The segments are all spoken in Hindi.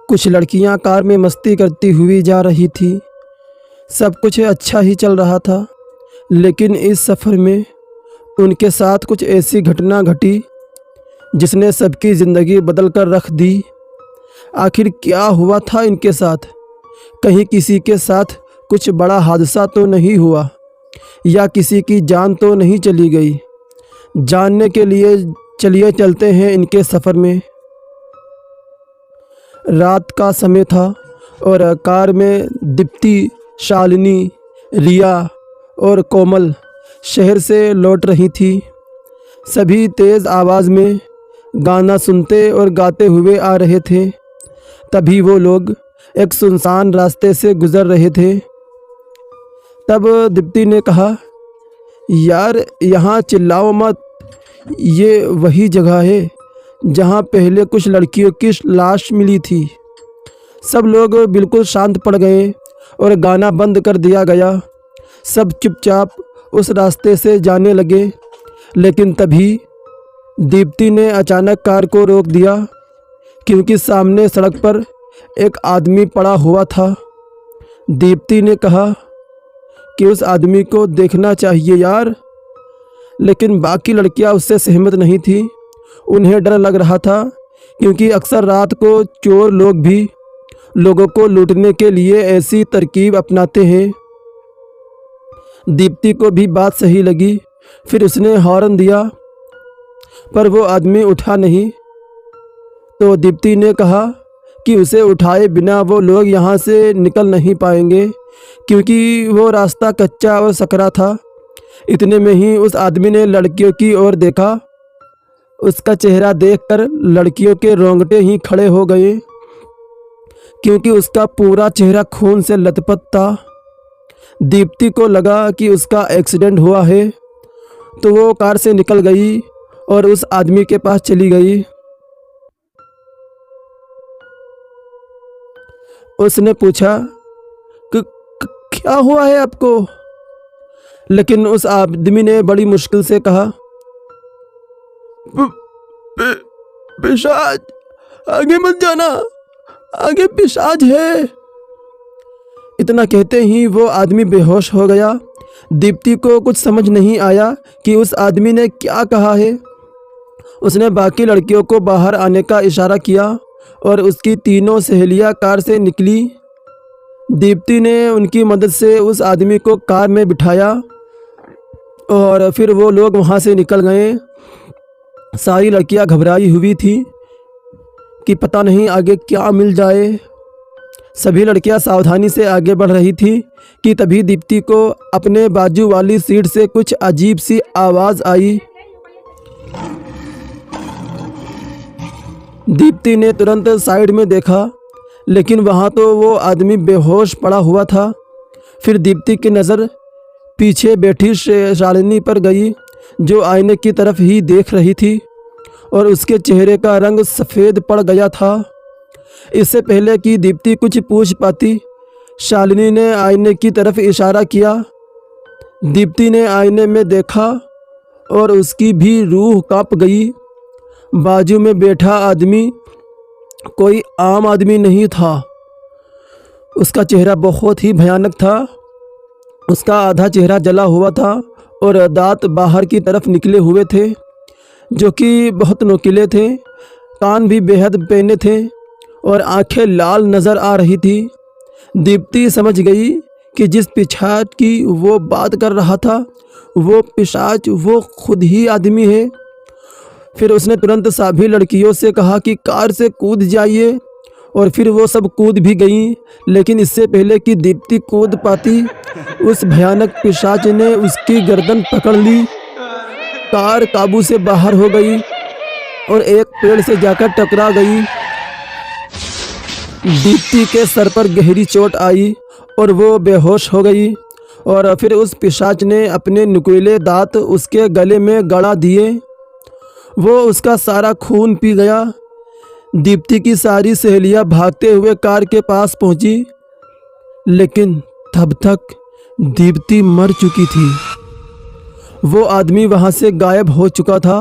कुछ लड़कियां कार में मस्ती करती हुई जा रही थी। सब कुछ अच्छा ही चल रहा था, लेकिन इस सफ़र में उनके साथ कुछ ऐसी घटना घटी जिसने सबकी ज़िंदगी बदल कर रख दी। आखिर क्या हुआ था इनके साथ? कहीं किसी के साथ कुछ बड़ा हादसा तो नहीं हुआ, या किसी की जान तो नहीं चली गई? जानने के लिए चलिए चलते हैं इनके सफ़र में। रात का समय था और कार में दीप्ति, शालिनी, रिया और कोमल शहर से लौट रही थी। सभी तेज़ आवाज़ में गाना सुनते और गाते हुए आ रहे थे। तभी वो लोग एक सुनसान रास्ते से गुज़र रहे थे। तब दीप्ति ने कहा, यार यहाँ चिल्लाओ मत, ये वही जगह है जहाँ पहले कुछ लड़कियों की लाश मिली थी। सब लोग बिल्कुल शांत पड़ गए और गाना बंद कर दिया गया। सब चुपचाप उस रास्ते से जाने लगे, लेकिन तभी दीप्ति ने अचानक कार को रोक दिया, क्योंकि सामने सड़क पर एक आदमी पड़ा हुआ था। दीप्ति ने कहा कि उस आदमी को देखना चाहिए यार, लेकिन बाकी लड़कियां उससे सहमत नहीं थी। उन्हें डर लग रहा था, क्योंकि अक्सर रात को चोर लोग भी लोगों को लूटने के लिए ऐसी तरकीब अपनाते हैं। दीप्ति को भी बात सही लगी। फिर उसने हॉर्न दिया, पर वो आदमी उठा नहीं। तो दीप्ति ने कहा कि उसे उठाए बिना वो लोग यहाँ से निकल नहीं पाएंगे, क्योंकि वो रास्ता कच्चा और सकरा था। इतने में ही उस आदमी ने लड़कियों की ओर देखा। उसका चेहरा देखकर लड़कियों के रोंगटे ही खड़े हो गए, क्योंकि उसका पूरा चेहरा खून से लथपथ था। दीप्ति को लगा कि उसका एक्सीडेंट हुआ है, तो वो कार से निकल गई और उस आदमी के पास चली गई। उसने पूछा कि क्या हुआ है आपको? लेकिन उस आदमी ने बड़ी मुश्किल से कहा, पिशाच, आगे मत जाना, आगे पिशाच है। इतना कहते ही वो आदमी बेहोश हो गया। दीप्ति को कुछ समझ नहीं आया कि उस आदमी ने क्या कहा है। उसने बाकी लड़कियों को बाहर आने का इशारा किया और उसकी तीनों सहेलियां कार से निकली। दीप्ति ने उनकी मदद से उस आदमी को कार में बिठाया और फिर वो लोग वहाँ से निकल गए। सारी लड़कियां घबराई हुई थी कि पता नहीं आगे क्या मिल जाए। सभी लड़कियां सावधानी से आगे बढ़ रही थी कि तभी दीप्ति को अपने बाजू वाली सीट से कुछ अजीब सी आवाज़ आई। दीप्ति ने तुरंत साइड में देखा, लेकिन वहाँ तो वो आदमी बेहोश पड़ा हुआ था। फिर दीप्ति की नज़र पीछे बैठी शालिनी पर गई, जो आईने की तरफ ही देख रही थी और उसके चेहरे का रंग सफ़ेद पड़ गया था। इससे पहले कि दीप्ति कुछ पूछ पाती, शालिनी ने आईने की तरफ इशारा किया। दीप्ति ने आईने में देखा और उसकी भी रूह कांप गई। बाजू में बैठा आदमी कोई आम आदमी नहीं था। उसका चेहरा बहुत ही भयानक था। उसका आधा चेहरा जला हुआ था और दांत बाहर की तरफ निकले हुए थे, जो कि बहुत नुकीले थे। कान भी बेहद पैने थे और आंखें लाल नज़र आ रही थी। दीप्ति समझ गई कि जिस पिशाच की वो बात कर रहा था, वो पिशाच वो खुद ही आदमी है। फिर उसने तुरंत सभी लड़कियों से कहा कि कार से कूद जाइए, और फिर वो सब कूद भी गईं। लेकिन इससे पहले कि दीप्ति कूद पाती, उस भयानक पिशाच ने उसकी गर्दन पकड़ ली। कार काबू से बाहर हो गई और एक पेड़ से जाकर टकरा गई। दीप्ति के सर पर गहरी चोट आई और वो बेहोश हो गई। और फिर उस पिशाच ने अपने नुकीले दांत उसके गले में गड़ा दिए। वो उसका सारा खून पी गया। दीप्ति की सारी सहेलियां भागते हुए कार के पास पहुंची, लेकिन तब तक दीप्ति मर चुकी थी। वो आदमी वहां से गायब हो चुका था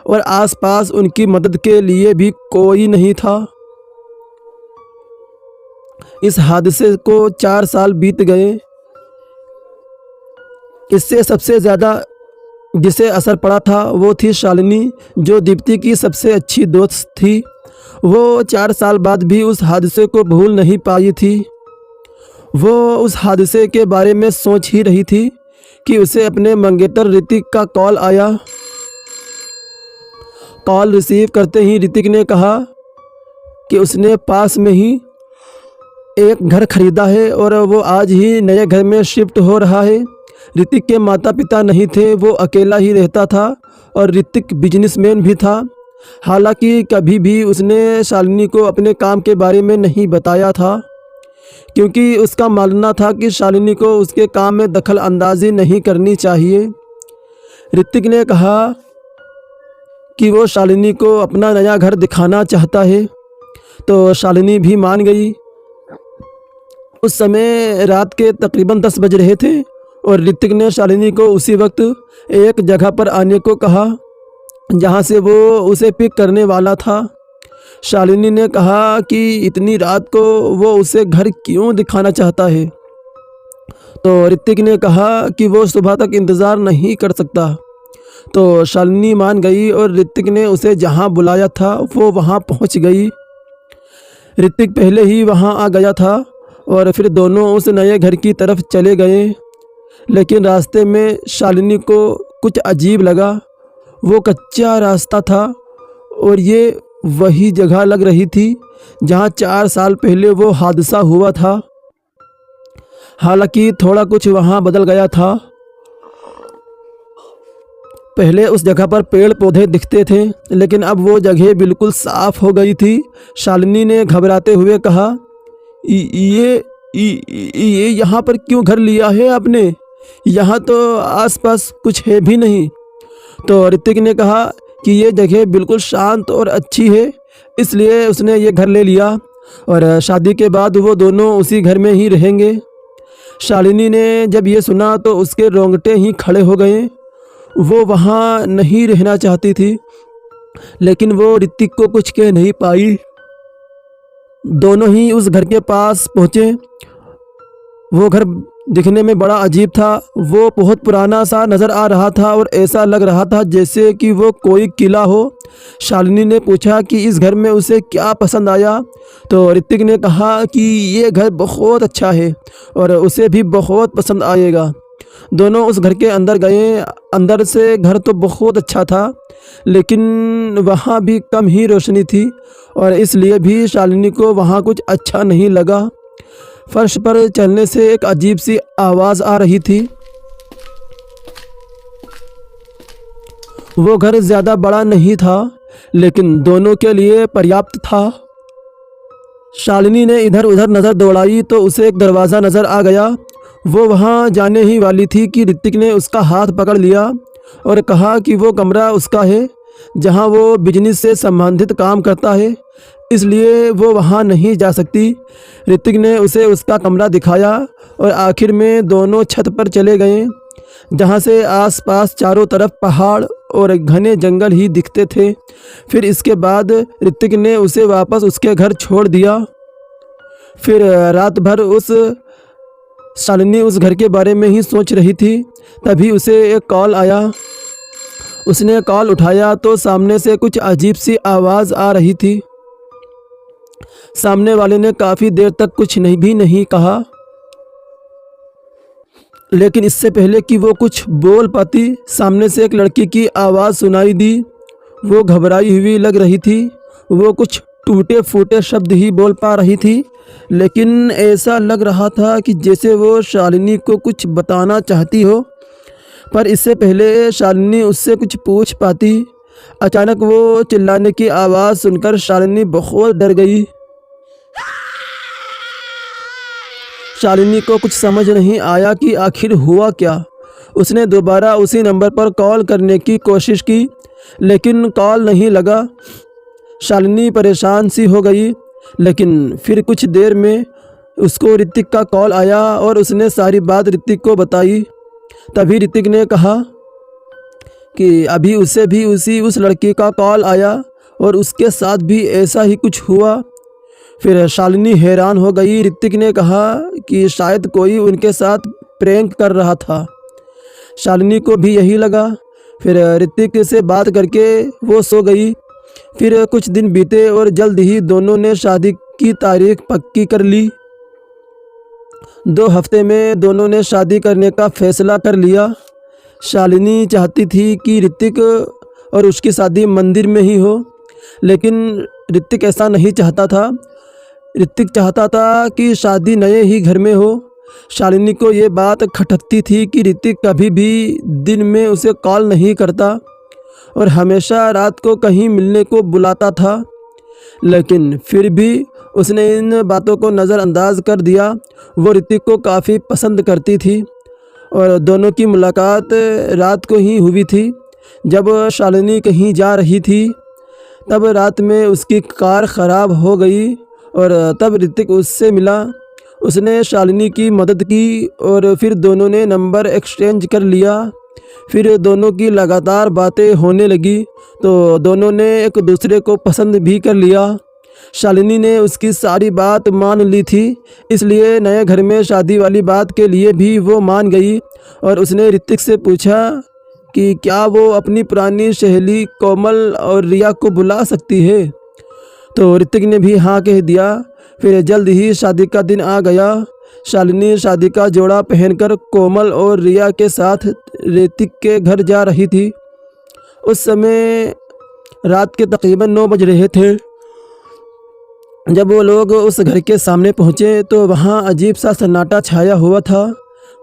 और आसपास उनकी मदद के लिए भी कोई नहीं था। इस हादसे को 4 साल बीत गए। इससे सबसे ज़्यादा जिसे असर पड़ा था वो थी शालिनी, जो दीप्ति की सबसे अच्छी दोस्त थी। वो 4 साल बाद भी उस हादसे को भूल नहीं पाई थी। वो उस हादसे के बारे में सोच ही रही थी कि उसे अपने मंगेतर ऋतिक का कॉल आया। कॉल रिसीव करते ही ऋतिक ने कहा कि उसने पास में ही एक घर खरीदा है और वो आज ही नए घर में शिफ्ट हो रहा है। ऋतिक के माता पिता नहीं थे, वो अकेला ही रहता था और ऋतिक बिजनेसमैन भी था। हालांकि कभी भी उसने शालिनी को अपने काम के बारे में नहीं बताया था, क्योंकि उसका मानना था कि शालिनी को उसके काम में दखल अंदाजी नहीं करनी चाहिए। ऋतिक ने कहा कि वो शालिनी को अपना नया घर दिखाना चाहता है, तो शालिनी भी मान गई। उस समय रात के तकरीबन 10 बज रहे थे और ऋतिक ने शालिनी को उसी वक्त एक जगह पर आने को कहा जहाँ से वो उसे पिक करने वाला था। शालिनी ने कहा कि इतनी रात को वो उसे घर क्यों दिखाना चाहता है, तो ऋतिक ने कहा कि वो सुबह तक इंतज़ार नहीं कर सकता। तो शालिनी मान गई और ऋतिक ने उसे जहाँ बुलाया था वो वहाँ पहुँच गई। ऋतिक पहले ही वहाँ आ गया था और फिर दोनों उस नए घर की तरफ चले गए। लेकिन रास्ते में शालिनी को कुछ अजीब लगा। वो कच्चा रास्ता था और ये वही जगह लग रही थी जहाँ 4 साल पहले वो हादसा हुआ था। हालांकि थोड़ा कुछ वहाँ बदल गया था। पहले उस जगह पर पेड़ पौधे दिखते थे, लेकिन अब वो जगह बिल्कुल साफ हो गई थी। शालिनी ने घबराते हुए कहा, ये यहाँ पर क्यों घर लिया है आपने? यहाँ तो आसपास कुछ है भी नहीं। तो ऋतिक ने कहा कि ये जगह बिल्कुल शांत और अच्छी है, इसलिए उसने ये घर ले लिया और शादी के बाद वो दोनों उसी घर में ही रहेंगे। शालिनी ने जब ये सुना तो उसके रोंगटे ही खड़े हो गए। वो वहाँ नहीं रहना चाहती थी, लेकिन वो ऋतिक को कुछ कह नहीं पाई। दोनों ही उस घर के पास पहुँचे। वो घर दिखने में बड़ा अजीब था। वो बहुत पुराना सा नज़र आ रहा था और ऐसा लग रहा था जैसे कि वो कोई किला हो। शालिनी ने पूछा कि इस घर में उसे क्या पसंद आया, तो ऋतिक ने कहा कि ये घर बहुत अच्छा है और उसे भी बहुत पसंद आएगा। दोनों उस घर के अंदर गए। अंदर से घर तो बहुत अच्छा था, लेकिन वहाँ भी कम ही रोशनी थी और इसलिए भी शालिनी को वहाँ कुछ अच्छा नहीं लगा। फर्श पर चलने से एक अजीब सी आवाज़ आ रही थी। वो घर ज़्यादा बड़ा नहीं था, लेकिन दोनों के लिए पर्याप्त था। शालिनी ने इधर उधर नज़र दौड़ाई तो उसे एक दरवाज़ा नज़र आ गया। वो वहाँ जाने ही वाली थी कि ऋतिक ने उसका हाथ पकड़ लिया और कहा कि वो कमरा उसका है जहाँ वो बिजनेस से संबंधित काम करता है, इसलिए वो वहाँ नहीं जा सकती। ऋतिक ने उसे उसका कमरा दिखाया और आखिर में दोनों छत पर चले गए, जहाँ से आसपास चारों तरफ पहाड़ और घने जंगल ही दिखते थे। फिर इसके बाद ऋतिक ने उसे वापस उसके घर छोड़ दिया। फिर रात भर शालिनी उस घर के बारे में ही सोच रही थी। तभी उसे एक कॉल आया। उसने कॉल उठाया तो सामने से कुछ अजीब सी आवाज़ आ रही थी। सामने वाले ने काफ़ी देर तक कुछ नहीं कहा, लेकिन इससे पहले कि वो कुछ बोल पाती, सामने से एक लड़की की आवाज़ सुनाई दी। वो घबराई हुई लग रही थी। वो कुछ टूटे फूटे शब्द ही बोल पा रही थी, लेकिन ऐसा लग रहा था कि जैसे वो शालिनी को कुछ बताना चाहती हो। पर इससे पहले शालिनी उससे कुछ पूछ पाती, अचानक वो चिल्लाने की आवाज़ सुनकर शालिनी बहुत डर गई। शालिनी को कुछ समझ नहीं आया कि आखिर हुआ क्या। उसने दोबारा उसी नंबर पर कॉल करने की कोशिश की, लेकिन कॉल नहीं लगा। शालिनी परेशान सी हो गई, लेकिन फिर कुछ देर में उसको ऋतिक का कॉल आया और उसने सारी बात ऋतिक को बताई। तभी ऋतिक ने कहा कि अभी उसे भी उस लड़की का कॉल आया और उसके साथ भी ऐसा ही कुछ हुआ। फिर शालिनी हैरान हो गई। ऋतिक ने कहा कि शायद कोई उनके साथ प्रैंक कर रहा था। शालिनी को भी यही लगा। फिर ऋतिक से बात करके वो सो गई। फिर कुछ दिन बीते और जल्द ही दोनों ने शादी की तारीख पक्की कर ली। 2 हफ्ते में दोनों ने शादी करने का फैसला कर लिया। शालिनी चाहती थी कि ऋतिक और उसकी शादी मंदिर में ही हो, लेकिन ऋतिक ऐसा नहीं चाहता था। ऋतिक चाहता था कि शादी नए ही घर में हो। शालिनी को ये बात खटकती थी कि ऋतिक कभी भी दिन में उसे कॉल नहीं करता और हमेशा रात को कहीं मिलने को बुलाता था, लेकिन फिर भी उसने इन बातों को नज़रअंदाज कर दिया। वो ऋतिक को काफ़ी पसंद करती थी और दोनों की मुलाकात रात को ही हुई थी। जब शालिनी कहीं जा रही थी तब रात में उसकी कार ख़राब हो गई और तब ऋतिक उससे मिला। उसने शालिनी की मदद की और फिर दोनों ने नंबर एक्सचेंज कर लिया। फिर दोनों की लगातार बातें होने लगी तो दोनों ने एक दूसरे को पसंद भी कर लिया। शालिनी ने उसकी सारी बात मान ली थी, इसलिए नए घर में शादी वाली बात के लिए भी वो मान गई। और उसने ऋतिक से पूछा कि क्या वो अपनी पुरानी सहेली कोमल और रिया को बुला सकती है। तो ऋतिक ने भी हाँ कह दिया। फिर जल्द ही शादी का दिन आ गया। शालिनी शादी का जोड़ा पहनकर कोमल और रिया के साथ ऋतिक के घर जा रही थी। उस समय रात के तकरीबन 9 बज रहे थे। जब वो लोग उस घर के सामने पहुँचे तो वहाँ अजीब सा सन्नाटा छाया हुआ था।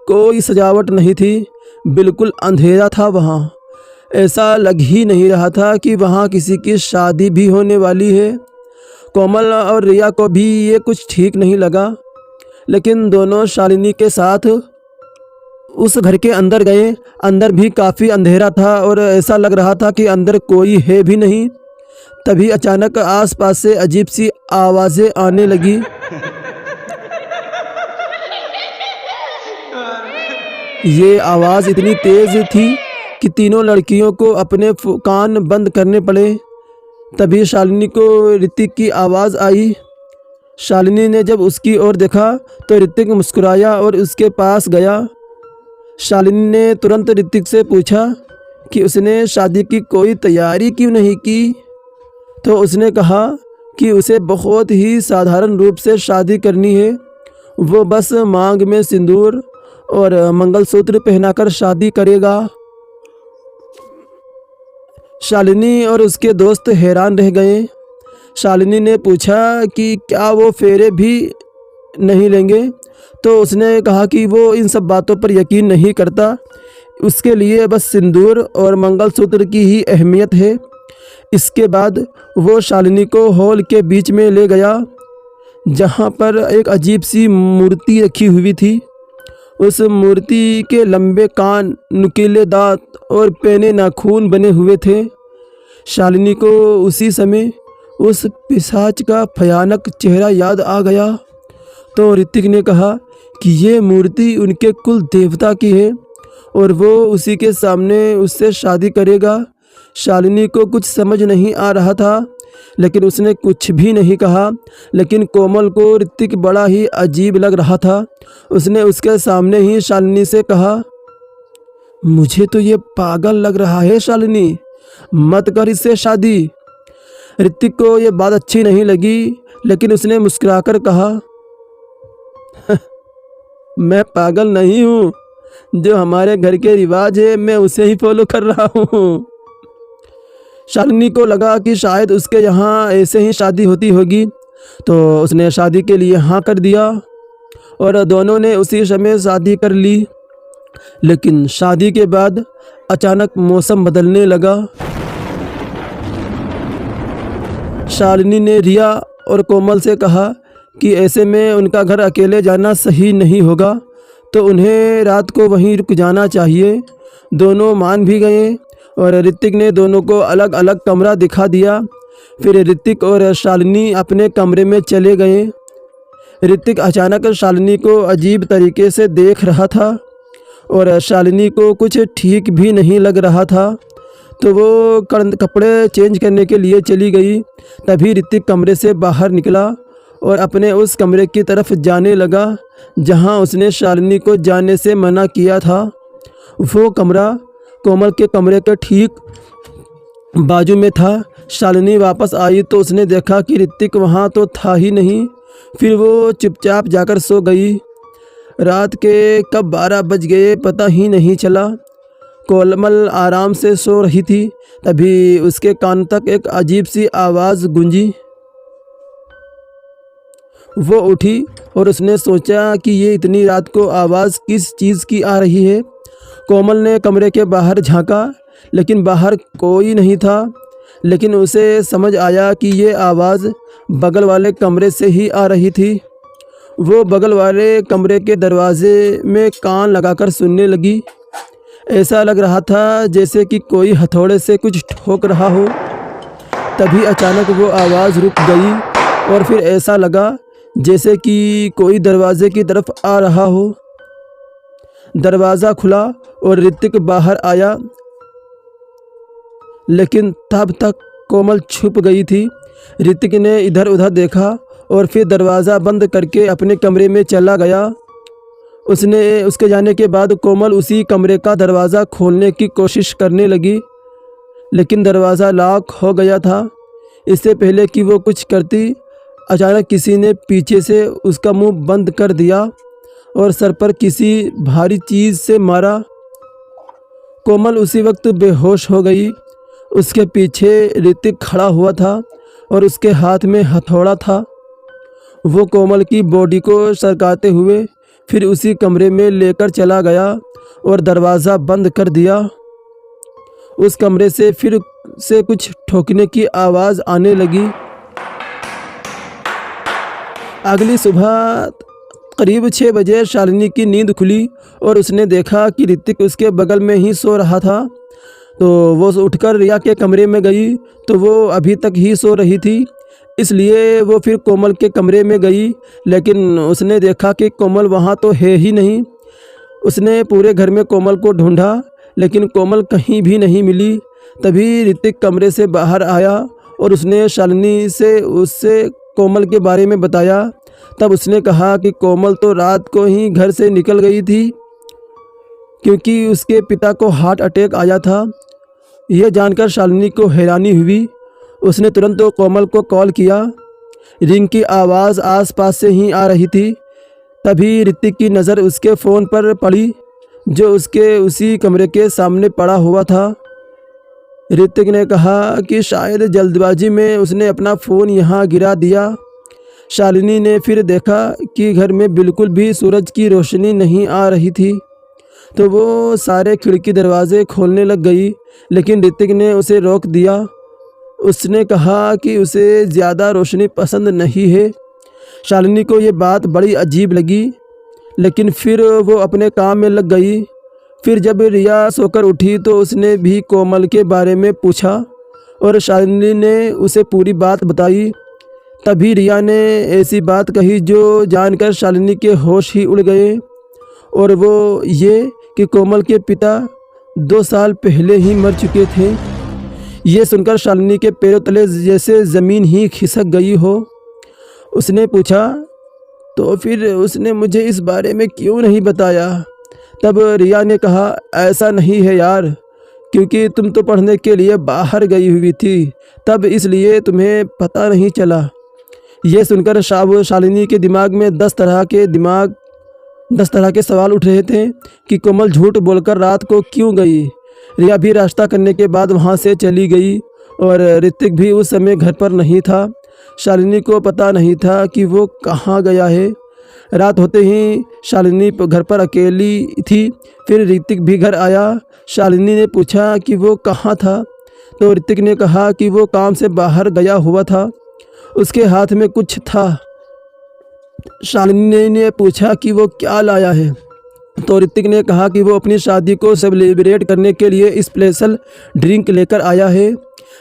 कोई सजावट नहीं थी, बिल्कुल अंधेरा था। वहाँ ऐसा लग ही नहीं रहा था कि वहाँ किसी की शादी भी होने वाली है। कोमल और रिया को भी ये कुछ ठीक नहीं लगा, लेकिन दोनों शालिनी के साथ उस घर के अंदर गए। अंदर भी काफ़ी अंधेरा था और ऐसा लग रहा था कि अंदर कोई है भी नहीं। तभी अचानक आसपास से अजीब सी आवाज़ें आने लगी। ये आवाज़ इतनी तेज़ थी कि तीनों लड़कियों को अपने कान बंद करने पड़े। तभी शालिनी को ऋतिक की आवाज़ आई। शालिनी ने जब उसकी ओर देखा तो ऋतिक मुस्कुराया और उसके पास गया। शालिनी ने तुरंत ऋतिक से पूछा कि उसने शादी की कोई तैयारी क्यों नहीं की। तो उसने कहा कि उसे बहुत ही साधारण रूप से शादी करनी है। वो बस मांग में सिंदूर और मंगलसूत्र पहनाकर शादी करेगा। शालिनी और उसके दोस्त हैरान रह गए। शालिनी ने पूछा कि क्या वो फेरे भी नहीं लेंगे। तो उसने कहा कि वो इन सब बातों पर यकीन नहीं करता, उसके लिए बस सिंदूर और मंगलसूत्र की ही अहमियत है। इसके बाद वो शालिनी को हॉल के बीच में ले गया, जहाँ पर एक अजीब सी मूर्ति रखी हुई थी। उस मूर्ति के लंबे कान, नुकीले दांत और पैने नाखून बने हुए थे। शालिनी को उसी समय उस पिशाच का भयानक चेहरा याद आ गया। तो ऋतिक ने कहा कि ये मूर्ति उनके कुल देवता की है और वो उसी के सामने उससे शादी करेगा। शालिनी को कुछ समझ नहीं आ रहा था, लेकिन उसने कुछ भी नहीं कहा। लेकिन कोमल को ऋतिक बड़ा ही अजीब लग रहा था। उसने उसके सामने ही शालिनी से कहा, मुझे तो ये पागल लग रहा है शालिनी, मत कर इससे शादी। ऋतिक को ये बात अच्छी नहीं लगी, लेकिन उसने मुस्कुराकर कहा, मैं पागल नहीं हूँ, जो हमारे घर के रिवाज है मैं उसे ही फॉलो कर रहा हूँ। शालिनी को लगा कि शायद उसके यहाँ ऐसे ही शादी होती होगी, तो उसने शादी के लिए हाँ कर दिया और दोनों ने उसी समय शादी कर ली। लेकिन शादी के बाद अचानक मौसम बदलने लगा। शालिनी ने रिया और कोमल से कहा कि ऐसे में उनका घर अकेले जाना सही नहीं होगा, तो उन्हें रात को वहीं रुक जाना चाहिए। दोनों मान भी गए और ऋतिक ने दोनों को अलग अलग कमरा दिखा दिया। फिर ऋतिक और शालिनी अपने कमरे में चले गए। ऋतिक अचानक शालिनी को अजीब तरीके से देख रहा था और शालिनी को कुछ ठीक भी नहीं लग रहा था। तो वो कपड़े चेंज करने के लिए चली गई। तभी ऋतिक कमरे से बाहर निकला और अपने उस कमरे की तरफ जाने लगा जहां उसने शालिनी को जाने से मना किया था। वो कमरा कोमल के कमरे के ठीक बाजू में था। शालिनी वापस आई तो उसने देखा कि ऋतिक वहाँ तो था ही नहीं। फिर वो चुपचाप जाकर सो गई। रात के कब 12 बज गए पता ही नहीं चला। कोमल आराम से सो रही थी, तभी उसके कान तक एक अजीब सी आवाज़ गूंजी। वो उठी और उसने सोचा कि ये इतनी रात को आवाज़ किस चीज़ की आ रही है। कोमल ने कमरे के बाहर झांका, लेकिन बाहर कोई नहीं था। लेकिन उसे समझ आया कि ये आवाज़ बगल वाले कमरे से ही आ रही थी। वो बगल वाले कमरे के दरवाजे में कान लगाकर सुनने लगी। ऐसा लग रहा था जैसे कि कोई हथौड़े से कुछ ठोक रहा हो। तभी अचानक वो आवाज़ रुक गई और फिर ऐसा लगा जैसे कि कोई दरवाजे की तरफ आ रहा हो। दरवाज़ा खुला और ऋतिक बाहर आया, लेकिन तब तक कोमल छुप गई थी। ऋतिक ने इधर उधर देखा और फिर दरवाज़ा बंद करके अपने कमरे में चला गया। उसके जाने के बाद कोमल उसी कमरे का दरवाज़ा खोलने की कोशिश करने लगी, लेकिन दरवाज़ा लॉक हो गया था। इससे पहले कि वो कुछ करती, अचानक किसी ने पीछे से उसका मुंह बंद कर दिया और सर पर किसी भारी चीज़ से मारा। कोमल उसी वक्त बेहोश हो गई। उसके पीछे ऋतिक खड़ा हुआ था और उसके हाथ में हथौड़ा था। वो कोमल की बॉडी को सरकाते हुए फिर उसी कमरे में लेकर चला गया और दरवाज़ा बंद कर दिया। उस कमरे से फिर से कुछ ठोकने की आवाज़ आने लगी। अगली सुबह करीब 6 बजे शालिनी की नींद खुली और उसने देखा कि ऋतिक उसके बगल में ही सो रहा था। तो वो उठकर रिया के कमरे में गई तो वो अभी तक ही सो रही थी। इसलिए वो फिर कोमल के कमरे में गई, लेकिन उसने देखा कि कोमल वहाँ तो है ही नहीं। उसने पूरे घर में कोमल को ढूंढा, लेकिन कोमल कहीं भी नहीं मिली। तभी ऋतिक कमरे से बाहर आया और उसने शालिनी से उससे कोमल के बारे में बताया। तब उसने कहा कि कोमल तो रात को ही घर से निकल गई थी, क्योंकि उसके पिता को हार्ट अटैक आया था। यह जानकर शालिनी को हैरानी हुई। उसने तुरंत कोमल को कॉल किया। रिंग की आवाज़ आसपास से ही आ रही थी। तभी ऋतिक की नज़र उसके फ़ोन पर पड़ी, जो उसके उसी कमरे के सामने पड़ा हुआ था। ऋतिक ने कहा कि शायद जल्दबाजी में उसने अपना फ़ोन यहाँ गिरा दिया। शालिनी ने फिर देखा कि घर में बिल्कुल भी सूरज की रोशनी नहीं आ रही थी, तो वो सारे खिड़की दरवाजे खोलने लग गई, लेकिन ऋतिक ने उसे रोक दिया। उसने कहा कि उसे ज़्यादा रोशनी पसंद नहीं है। शालिनी को ये बात बड़ी अजीब लगी, लेकिन फिर वो अपने काम में लग गई। फिर जब रिया सोकर उठी तो उसने भी कोमल के बारे में पूछा और शालिनी ने उसे पूरी बात बताई। तभी रिया ने ऐसी बात कही जो जानकर शालिनी के होश ही उड़ गए, और वो ये कि कोमल के पिता 2 साल पहले ही मर चुके थे। ये सुनकर शालिनी के पैरों तले जैसे ज़मीन ही खिसक गई हो। उसने पूछा, तो फिर उसने मुझे इस बारे में क्यों नहीं बताया? तब रिया ने कहा, ऐसा नहीं है यार, क्योंकि तुम तो पढ़ने के लिए बाहर गई हुई थी, तब इसलिए तुम्हें पता नहीं चला। ये सुनकर शालिनी के दिमाग में 10 तरह के सवाल उठ रहे थे कि कोमल झूठ बोलकर रात को क्यों गई। रिया भी रास्ता करने के बाद वहाँ से चली गई और ऋतिक भी उस समय घर पर नहीं था। शालिनी को पता नहीं था कि वो कहाँ गया है। रात होते ही शालिनी घर पर अकेली थी। फिर ऋतिक भी घर आया। शालिनी ने पूछा कि वो कहाँ था, तो ऋतिक ने कहा कि वो काम से बाहर गया हुआ था, उसके हाथ में कुछ था। शालिनी ने पूछा कि वो क्या लाया है, तो ऋतिक ने कहा कि वो अपनी शादी को सेलिब्रेट करने के लिए स्पेशल ड्रिंक लेकर आया है।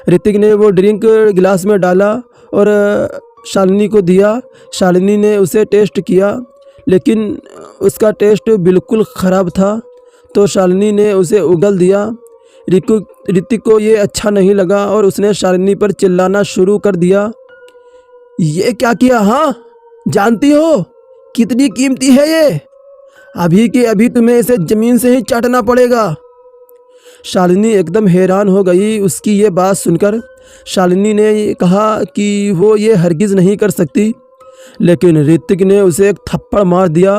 ऋतिक ने वो ड्रिंक गिलास में डाला और शालिनी को दिया। शालिनी ने उसे टेस्ट किया, लेकिन उसका टेस्ट बिल्कुल ख़राब था, तो शालिनी ने उसे उगल दिया। ऋतिक को ये अच्छा नहीं लगा और उसने शालिनी पर चिल्लाना शुरू कर दिया। ये क्या किया? हाँ, जानती हो कितनी कीमती है ये? अभी के अभी तुम्हें इसे ज़मीन से ही चाटना पड़ेगा। शालिनी एकदम हैरान हो गई उसकी ये बात सुनकर। शालिनी ने कहा कि वो ये हरगिज़ नहीं कर सकती, लेकिन ऋतिक ने उसे एक थप्पड़ मार दिया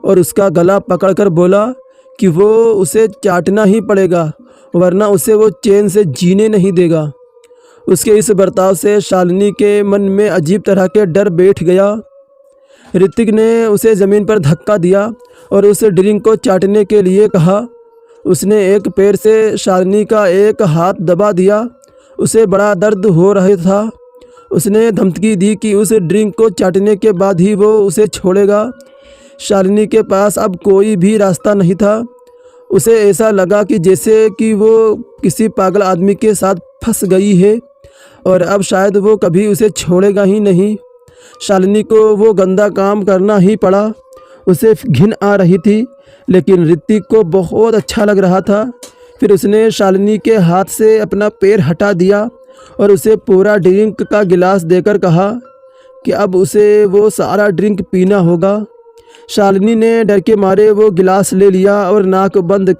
और उसका गला पकड़कर बोला कि वो उसे चाटना ही पड़ेगा, वरना उसे वो चैन से जीने नहीं देगा। उसके इस बर्ताव से शालिनी के मन में अजीब तरह के डर बैठ गया। ऋतिक ने उसे ज़मीन पर धक्का दिया और उस ड्रिंक को चाटने के लिए कहा। उसने एक पैर से शालिनी का एक हाथ दबा दिया। उसे बड़ा दर्द हो रहा था। उसने धमकी दी कि उस ड्रिंक को चाटने के बाद ही वो उसे छोड़ेगा। शालिनी के पास अब कोई भी रास्ता नहीं था। उसे ऐसा लगा कि जैसे कि वो किसी पागल आदमी के साथ फंस गई है और अब शायद वो कभी उसे छोड़ेगा ही नहीं। शालिनी को वो गंदा काम करना ही पड़ा। उसे घिन आ रही थी, लेकिन ऋतिक को बहुत अच्छा लग रहा था। फिर उसने शालिनी के हाथ से अपना पैर हटा दिया और उसे पूरा ड्रिंक का गिलास देकर कहा कि अब उसे वो सारा ड्रिंक पीना होगा। शालिनी ने डर के मारे वो गिलास ले लिया और नाक बंद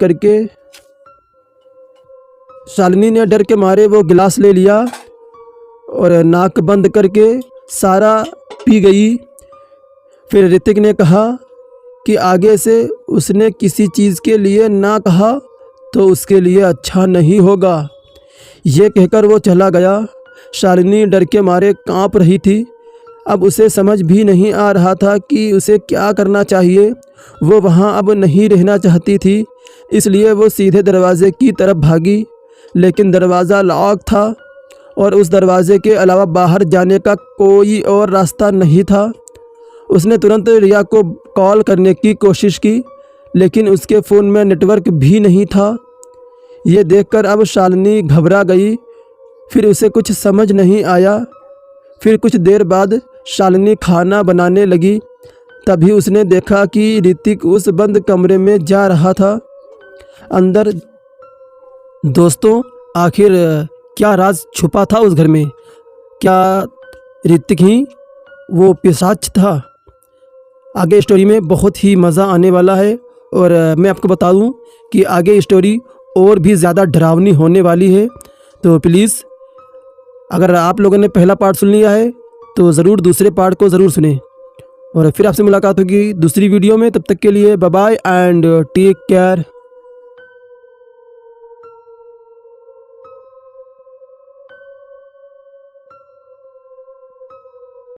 करके सारा पी गई। फिर ऋतिक ने कहा कि आगे से उसने किसी चीज़ के लिए ना कहा तो उसके लिए अच्छा नहीं होगा। ये कहकर वो चला गया। शालिनी डर के मारे कांप रही थी। अब उसे समझ भी नहीं आ रहा था कि उसे क्या करना चाहिए। वो वहाँ अब नहीं रहना चाहती थी, इसलिए वो सीधे दरवाज़े की तरफ भागी, लेकिन दरवाज़ा लॉक था और उस दरवाज़े के अलावा बाहर जाने का कोई और रास्ता नहीं था। उसने तुरंत रिया को कॉल करने की कोशिश की, लेकिन उसके फ़ोन में नेटवर्क भी नहीं था। ये देखकर अब शालिनी घबरा गई। फिर उसे कुछ समझ नहीं आया। फिर कुछ देर बाद शालिनी खाना बनाने लगी। तभी उसने देखा कि ऋतिक उस बंद कमरे में जा रहा था अंदर। दोस्तों, आखिर क्या राज छुपा था उस घर में? क्या ऋतिक ही वो पिशाच था? आगे स्टोरी में बहुत ही मज़ा आने वाला है और मैं आपको बता दूं कि आगे स्टोरी और भी ज़्यादा डरावनी होने वाली है। तो प्लीज़, अगर आप लोगों ने पहला पार्ट सुन लिया है तो ज़रूर दूसरे पार्ट को ज़रूर सुनें। और फिर आपसे मुलाकात होगी दूसरी वीडियो में। तब तक के लिए bye bye and take care.